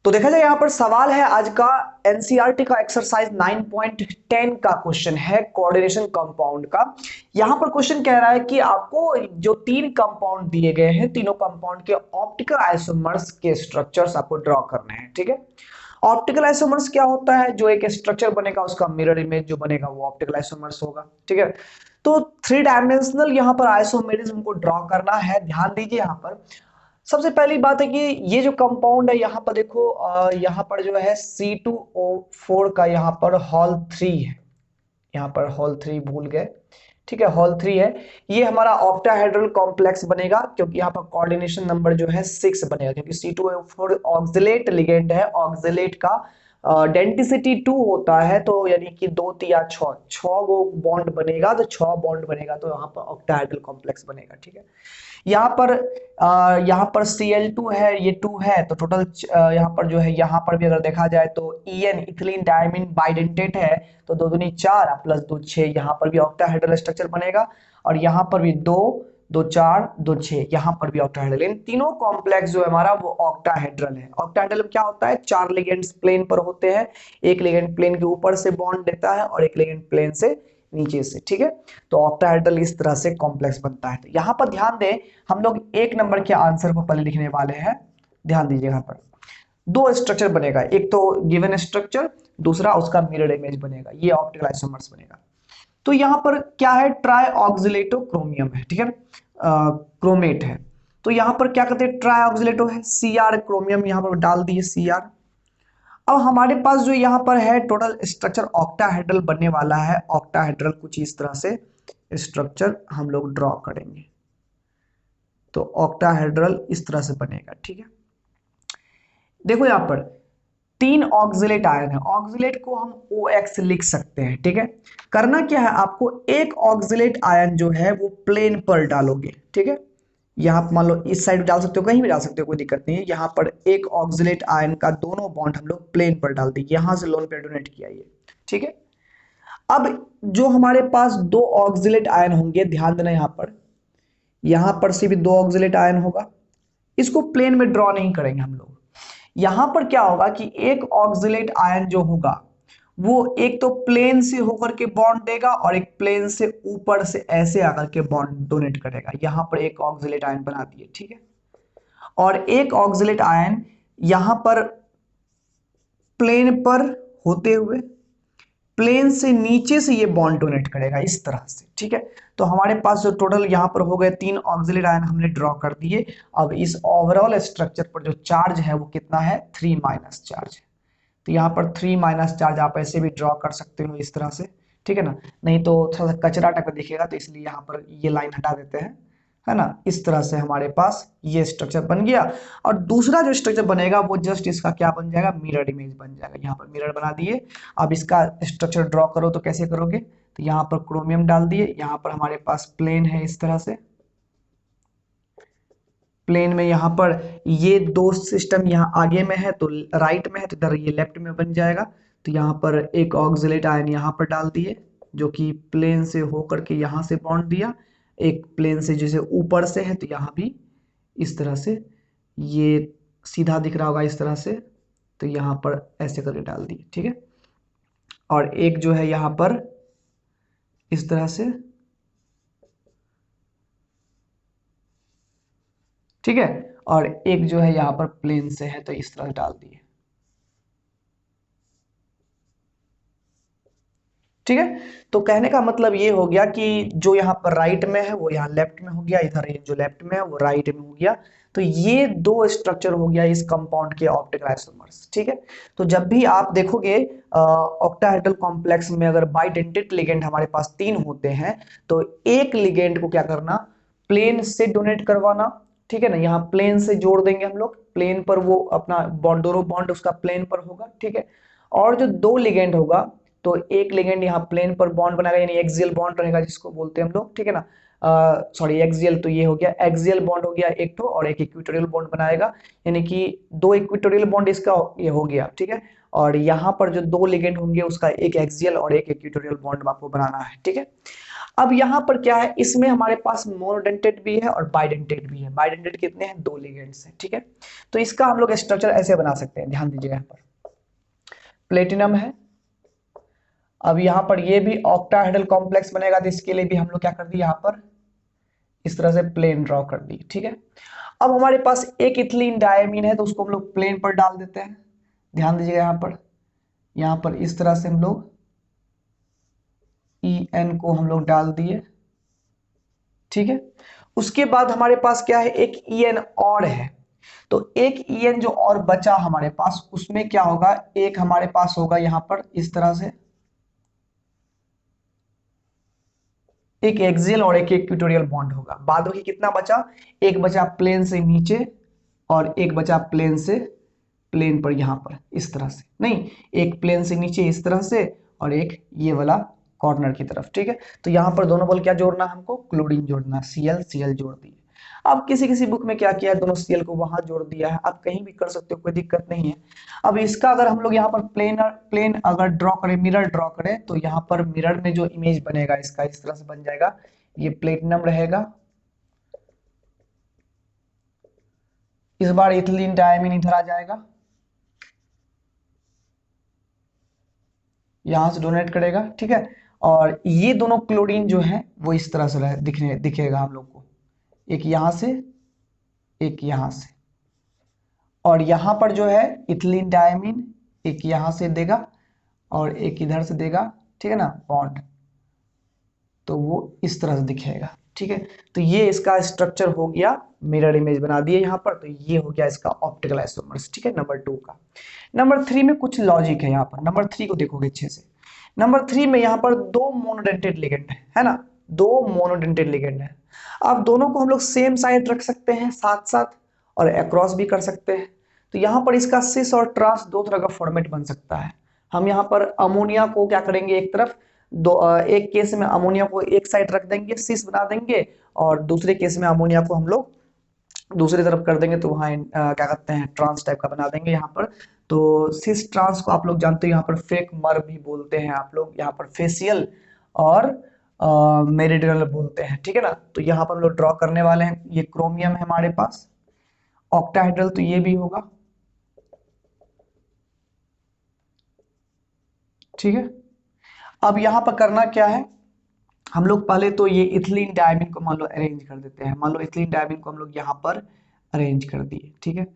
तो देखा जाए यहाँ पर सवाल है आज का एनसीईआरटी का एक्सरसाइज 9.10 का क्वेश्चन है कोऑर्डिनेशन कंपाउंड का। यहाँ पर क्वेश्चन कह रहा है कि आपको जो तीन कंपाउंड दिए गए हैं, तीनों कंपाउंड के ऑप्टिकल आइसोमर्स के स्ट्रक्चर्स आपको ड्रॉ करने हैं। ठीक है, ऑप्टिकल आइसोमर्स क्या होता है? जो एक स्ट्रक्चर बनेगा उसका मिरर इमेज जो बनेगा वो ऑप्टिकल आइसोमर्स होगा। ठीक है, तो थ्री डायमेंशनल यहाँ पर आइसोमेरिज्म को ड्रॉ करना है। ध्यान दीजिए, यहाँ पर सबसे पहली बात है कि ये जो कंपाउंड है यहाँ पर देखो, यहाँ पर जो है C2O4 का यहाँ पर हॉल 3 है। यहाँ पर हॉल 3 भूल गए। ठीक है, हॉल 3 है। ये हमारा ऑक्टाहेड्रल कॉम्प्लेक्स बनेगा क्योंकि यहाँ पर कोऑर्डिनेशन नंबर जो है 6 बनेगा, क्योंकि C2O4 ऑक्सिलेट लिगेंड है। ऑक्सिलेट का डेंसिटी 2 होता है, तो यानी कि 2 या 6 गो बॉन्ड बनेगा, तो 6 बॉन्ड बनेगा, तो यहाँ पर ऑक्टाहेड्रल कॉम्प्लेक्स बनेगा। ठीक है, यहाँ पर Cl2 है, ये 2 है, तो टोटल यहाँ पर जो है, यहाँ पर भी अगर देखा जाए तो En इथिलीन डायमीन बाइडेंटेट है, तो 2 दूनी 4 प्लस 2 6, यहाँ पर भी ऑक्टाहेड्रल स्ट्रक्चर बनेगा। और यहाँ पर भी 2 2 4 2 6, यहाँ पर भी ऑक्टाहेड्रल। इन तीनों कॉम्प्लेक्स जो है हमारा वो ऑक्टाहेड्रल है। ऑक्टाहेड्रल में क्या होता है? 4 लिगेंड्स प्लेन पर होते हैं, एक लिगेंड प्लेन के ऊपर से बॉन्ड देता है और एक लिगेंड प्लेन से नीचे से। ठीक है, तो ऑक्टाहेड्रल इस तरह से कॉम्प्लेक्स बनता है। तो यहाँ पर ध्यान दें, हम लोग एक नंबर के आंसर को पहले लिखने वाले हैं। ध्यान दीजिए, यहाँ पर दो स्ट्रक्चर बनेगा, एक तो गिवन स्ट्रक्चर, दूसरा उसका मिरर इमेज बनेगा, ये ऑप्टिकल आइसोमर्स बनेगा। तो यहाँ पर क्या है? ट्राई ऑक्सिलेटो क्रोमियम है। ठीक है, क्रोमेट है। तो यहाँ पर क्या करते हैं? ट्राई ऑक्सिलेटो है, Cr क्रोमियम यहाँ पर डाल दिए Cr। अब हमारे पास जो यहाँ पर है टोटल स्ट्रक्चर ऑक्टाहेड्रल बनने वाला है। ऑक्टाहेड्रल कुछ इस तरह से स्ट्रक्चर हम लोग ड्रॉ करेंगे, तो ऑक्टाहेड्रल इस तरह से बनेगा। ठीक है, देखो यहाँ पर 3 ऑक्सिलेट आयन है, ऑक्सिलेट को हम OX लिख सकते हैं। ठीक है, करना क्या है आपको? एक ऑक्सिलेट आयन जो है वो प्लेन पर डालोगे। ठीक है, यहाँ मान लो इस साइड डाल सकते हो, कहीं भी डाल सकते हो, कोई दिक्कत नहीं है। यहाँ पर एक ऑक्सिलेट आयन का दोनों बॉन्ड हम लोग प्लेन पर डाल देंगे, यहां से लोन पे डोनेट किया ये। ठीक है, अब जो हमारे पास दो ऑक्सिलेट आयन होंगे, ध्यान देना यहां पर से भी दो ऑक्सिलेट आयन होगा। इसको प्लेन में ड्रॉ नहीं करेंगे हम लोग। यहां पर क्या होगा कि एक ऑक्सिलेट आयन जो होगा वो एक तो प्लेन से होकर के बॉन्ड देगा और एक प्लेन से ऊपर से ऐसे आकर के बॉन्ड डोनेट करेगा। यहां पर एक ऑक्सिलेट आयन बना दिए। ठीक है, और एक ऑक्सिलेट आयन यहां पर प्लेन पर होते हुए प्लेन से नीचे से ये बॉन्ड डोनेट करेगा इस तरह से। ठीक है, तो हमारे पास जो टोटल यहाँ पर हो गए 3 ऑक्सिलेट आयन हमने ड्रॉ कर दिए। अब इस ओवरऑल स्ट्रक्चर पर जो चार्ज है वो कितना है? 3 माइनस चार्ज है। तो यहाँ पर 3 माइनस चार्ज आप ऐसे भी ड्रॉ कर सकते हो इस तरह से। ठीक है ना, नहीं तो थोड़ा सा कचरा टाइप दिखेगा, तो इसलिए यहाँ पर ये लाइन हटा देते हैं, है ना। इस तरह से हमारे पास ये स्ट्रक्चर बन गया। और दूसरा जो स्ट्रक्चर बनेगा वो जस्ट इसका क्या बन जाएगा? मिरर इमेज बन जाएगा। यहाँ पर मिरर बना दिए। अब इसका स्ट्रक्चर ड्रॉ करो तो कैसे करोगे? तो यहाँ पर क्रोमियम डाल दिए, यहाँ पर हमारे पास प्लेन है इस तरह से। प्लेन में यहाँ पर ये दो सिस्टम यहाँ आगे में है तो राइट में है, तो इधर ये लेफ्ट में बन जाएगा। तो यहाँ पर एक ऑक्सिलेट आयन यहाँ पर डाल दिए जो कि प्लेन से होकर के यहाँ से बॉन्ड दिया। एक प्लेन से जैसे ऊपर से है तो यहाँ भी इस तरह से, ये सीधा दिख रहा होगा इस तरह से, तो यहाँ पर ऐसे करके डाल दिए। ठीक है, और एक जो है यहाँ पर इस तरह से। ठीक है, और एक जो है यहाँ पर प्लेन से है तो इस तरह डाल दिए। ठीक है, तो कहने का मतलब ये हो गया कि जो यहाँ पर राइट में है वो यहाँ लेफ्ट में हो गया, इधर ये जो लेफ्ट में है वो राइट में हो गया। तो ये दो स्ट्रक्चर हो गया इस कंपाउंड के ऑप्टिकल आइसोमर्स। ठीक है, तो जब भी आप देखोगे ऑक्टाहेड्रल कॉम्प्लेक्स में अगर बाइडेंटेट लिगेंड हमारे पास 3 होते हैं, तो एक लिगेंड को क्या करना? प्लेन से डोनेट करवाना। ठीक है ना, यहाँ प्लेन से जोड़ देंगे हम लोग, प्लेन पर वो अपना बॉन्ड, दोनों बॉन्ड उसका प्लेन पर होगा। ठीक है, और जो दो लिगेंड होगा तो एक लिगेंड यहाँ प्लेन पर बॉन्ड बनाएगा, यानी एक्सियल बॉन्ड रहेगा जिसको बोलते हैं हम लोग। ठीक है ना, सॉरी एक्सियल, तो ये हो गया एक्सियल बॉन्ड हो गया एक तो, और एक इक्वेटोरियल बॉन्ड बनाएगा, यानी कि 2 इक्वेटोरियल बॉन्ड इसका ये हो गया। ठीक है, और यहाँ पर जो दो लिगेंड होंगे उसका एक एक्सियल और एक इक्वेटोरियल बॉन्ड आपको बनाना है, ठीक है। अब यहाँ पर क्या है, इसमें हमारे पास मोनोडेंटेट भी है और बाइडेंटेट भी है। बाइडेंटेट कितने हैं, दो लिगेंड्स हैं, ठीक है। तो इसका हम लोग स्ट्रक्चर ऐसे बना सकते हैं, ध्यान दीजिए। यहाँ पर प्लेटिनम है, अब यहाँ पर ये भी ऑक्टाहेड्रल कॉम्प्लेक्स बनेगा, तो इसके लिए भी हम लोग क्या कर दिए, यहाँ पर इस तरह से प्लेन ड्रॉ कर दी, ठीक है। अब हमारे पास एक इथिलीन डायमीन है, तो उसको हम लोग प्लेन पर डाल देते हैं। ध्यान दीजिएगा, यहाँ पर इस तरह से हम लोग EN को हम लोग डाल दिए, ठीक है। उसके बाद हमारे पास क्या है, एक EN और है, तो एक EN जो और बचा हमारे पास, उसमें क्या होगा, एक हमारे पास होगा यहाँ पर इस तरह से एक एक्सियल और एक इक्वेटोरियल बॉन्ड होगा। बाद में कितना बचा, एक बचा प्लेन से नीचे और एक बचा प्लेन से प्लेन पर, यहाँ पर इस तरह से, नहीं, एक प्लेन से नीचे इस तरह से और एक ये वाला कॉर्नर की तरफ, ठीक है। तो यहाँ पर दोनों बॉल क्या जोड़ना है हमको, क्लोरीन जोड़ना, Cl जोड़ दिए। अब किसी किसी बुक में क्या किया है, दोनों Cl को वहां जोड़ दिया है, आप कहीं भी कर सकते हो, कोई दिक्कत नहीं है। अब इसका अगर हम लोग यहाँ पर प्लेन अगर ड्रॉ करें, मिरर ड्रॉ करें, तो यहाँ पर मिरर में जो इमेज बनेगा इसका इस तरह से बन जाएगा, ये प्लेटिनम रहेगा, इस बार इथिलीन डायमीन इधर आ जाएगा, यहां से डोनेट करेगा, ठीक है। और ये दोनों क्लोरीन जो है वो इस तरह से दिखेगा हम लोग को, एक यहां से एक यहां से, और यहां पर जो है इथिलीन डायमीन एक यहां से देगा और एक इधर से देगा, ठीक है ना, बॉन्ड, तो वो इस तरह से दिखेगा, ठीक है। तो ये इसका स्ट्रक्चर हो गया, मिरर इमेज बना दिए यहाँ पर, तो ये हो गया इसका ऑप्टिकल आइसोमर्स, ठीक है, नंबर 2 का। नंबर 3 में कुछ लॉजिक है, यहाँ पर नंबर 3 को देखोगे अच्छे से। नंबर 3 में यहाँ पर दो मोनोडेंटेड लिगेंड है ना, दो मोनोडेंटेड लिगेंड है। अब दोनों को हम लोग सेम साइड रख सकते हैं साथ साथ, और अक्रॉस भी कर सकते हैं। तो यहाँ पर इसका सिस और ट्रांस दो तरह का फॉर्मेट बन सकता है। हम यहाँ पर अमोनिया को क्या करेंगे, एक तरफ एक केस में अमोनिया को एक साइड रख देंगे, सिस बना देंगे, और दूसरे केस में अमोनिया को हम लोग दूसरी तरफ कर देंगे, तो वहाँ क्या कहते हैं, ट्रांस टाइप का बना देंगे यहाँ पर। तो सिस ट्रांस को आप लोग जानते हो, यहाँ पर फेक मर भी बोलते हैं आप लोग, यहाँ पर फेसियल और मेरिडियनल बोलते हैं, ठीक है ना। तो यहाँ पर हम लोग ड्रॉ करने वाले हैं, ये क्रोमियम है हमारे पास, ऑक्टाहेड्रल तो ये भी होगा, ठीक है। अब यहाँ पर करना क्या है, हम लोग पहले तो ये इथिलीन डायमीन को मान लो अरेंज कर देते हैं। मान लो इथिलीन डायमीन को हम लोग यहाँ पर अरेंज कर दिए, ठीक है,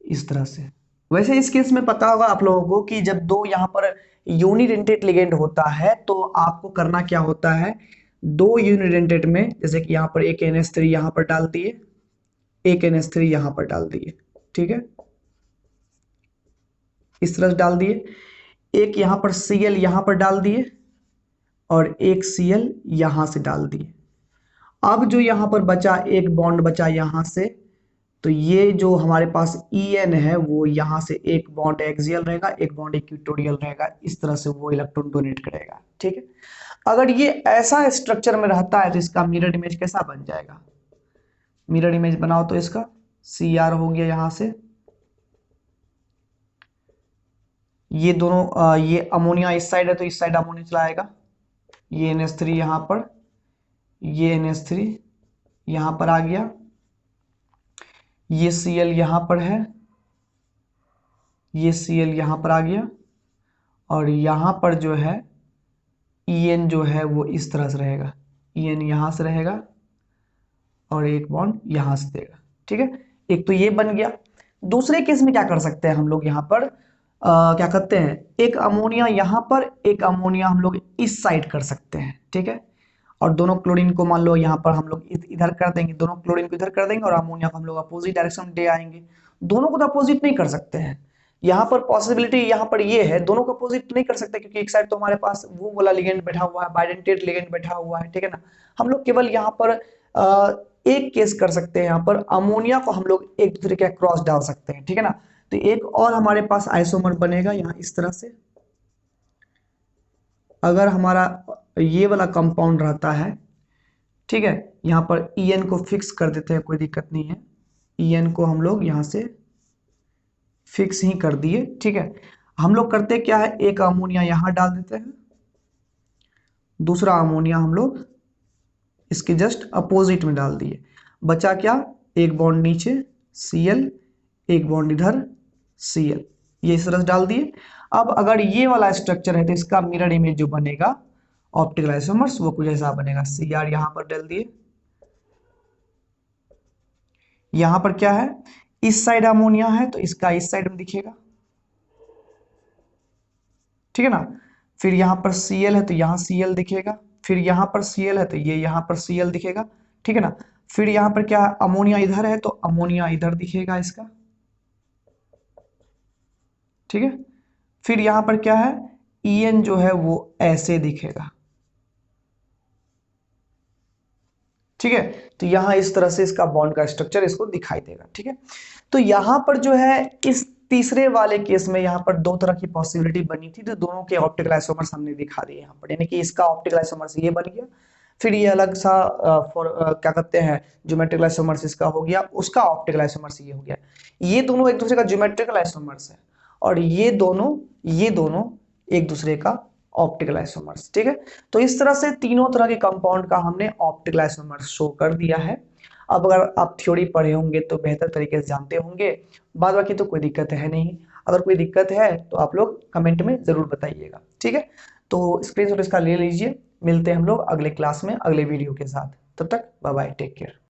इस तरह से। वैसे इस केस में पता होगा आप लोगों को कि जब दो यहाँ पर यूनिडेंटेड लिगेंड होता है, तो आपको करना क्या होता है, दो यूनिडेंटेड में, जैसे कि यहाँ पर एक NH3 यहाँ पर डाल दिए, एक NH3 यहाँ पर डाल दिए, ठीक है, इस तरह से डाल दिए, एक यहाँ पर Cl यहाँ पर डाल दिए और एक Cl यहां से डाल दिए। अब जो यहां पर बचा एक बॉन्ड बचा यहां से, तो ये जो हमारे पास EN है वो यहां से एक बॉन्ड एक्सियल रहेगा, एक बॉन्ड इक्वेटोरियल रहेगा, इस तरह से वो इलेक्ट्रॉन डोनेट करेगा, ठीक है। अगर ये ऐसा स्ट्रक्चर में रहता है तो इसका मिरर इमेज कैसा बन जाएगा, मिरर इमेज बनाओ तो इसका Cr हो गया यहां से, ये दोनों ये अमोनिया इस साइड है तो इस साइड अमोनिया चला आएगा, ये NH3 यहाँ पर, ये NH3 यहाँ पर आ गया, ये Cl यहाँ पर है, ये Cl यहाँ पर आ गया, और यहाँ पर जो है En जो है वो इस तरह से रहेगा, En यहाँ से रहेगा और एक बॉन्ड यहाँ से देगा, ठीक है। एक तो ये बन गया। दूसरे केस में क्या कर सकते हैं हम लोग, यहाँ पर क्या करते हैं, एक अमोनिया यहाँ पर, एक अमोनिया हम लोग इस साइड कर सकते हैं, ठीक है। और दोनों क्लोरीन को मान लो यहाँ पर हम लोग इधर कर देंगे, दोनों क्लोरीन को इधर कर देंगे और अमोनिया को हम लोग अपोजिट डायरेक्शन में ले आएंगे। दोनों को तो अपोजिट नहीं कर सकते हैं, यहाँ पर पॉसिबिलिटी यहाँ पर ये है, दोनों को अपोजिट नहीं कर सकते, क्योंकि एक साइड तो हमारे पास वो वाला लिगेंड बैठा हुआ है, बाइडेंटेड लिगेंड बैठा हुआ है, ठीक है ना। हम लोग केवल यहाँ पर एक केस कर सकते हैं, यहाँ पर अमोनिया को हम लोग एक दूसरे के क्रॉस डाल सकते हैं, ठीक है ना। तो एक और हमारे पास आइसोमर बनेगा यहाँ इस तरह से। अगर हमारा ये वाला कंपाउंड रहता है, ठीक है, यहाँ पर En को फिक्स कर देते हैं, कोई दिक्कत नहीं है, En को हम लोग यहाँ से फिक्स ही कर दिए, ठीक है। हम लोग करते क्या है, एक अमोनिया यहां डाल देते हैं, दूसरा अमोनिया हम लोग इसके जस्ट अपोजिट में डाल दिए, बचा क्या, एक बॉन्ड नीचे Cl, एक बॉन्ड इधर Cl, ये इस तरह से डाल दिए। अब अगर ये वाला स्ट्रक्चर है तो इसका मिरर इमेज जो बनेगा ऑप्टिकल आइसोमर्स वो कुछ ऐसा बनेगा, Cr यहां पर डाल दिए, यहां पर क्या है, इस साइड अमोनिया है तो इसका इस साइड में दिखेगा, ठीक है ना। फिर यहां पर Cl है तो यहां Cl दिखेगा, फिर यहां पर Cl है तो ये यहां पर Cl दिखेगा, ठीक है ना। फिर यहां पर क्या है, अमोनिया इधर है तो अमोनिया इधर दिखेगा इसका, ठीक है। फिर यहां पर क्या है, En जो है वो ऐसे दिखेगा, ठीक है। तो यहां इस तरह से इसका बॉन्ड का स्ट्रक्चर इसको दिखाई देगा, ठीक है। तो यहां पर जो है इस तीसरे वाले केस में यहां पर दो तरह की पॉसिबिलिटी बनी थी, तो दोनों के ऑप्टिकल आइसोमर्स हमने दिखा दिए यहां पर, यानी कि इसका ऑप्टिकल आइसोमर्स ये बन गया, फिर ये अलग सा क्या कहते हैं ज्योमेट्रिकल आइसोमर्स इसका हो गया, उसका ऑप्टिकल आइसोमर्स ये हो गया। ये दोनों एक दूसरे का ज्योमेट्रिकल आइसोमर्स है और ये दोनों एक दूसरे का ऑप्टिकल आइसोमर्स, ठीक है। तो इस तरह से तीनों तरह के कंपाउंड का हमने ऑप्टिकल आइसोमर्स शो कर दिया है। अब अगर आप थ्योरी पढ़े होंगे तो बेहतर तरीके से जानते होंगे, बाद बाकी तो कोई दिक्कत है नहीं। अगर कोई दिक्कत है तो आप लोग कमेंट में जरूर बताइएगा, ठीक है। तो स्क्रीनशॉट इसका ले लीजिए, मिलते हैं हम लोग अगले क्लास में अगले वीडियो के साथ, तब तक बाय बाय, टेक केयर।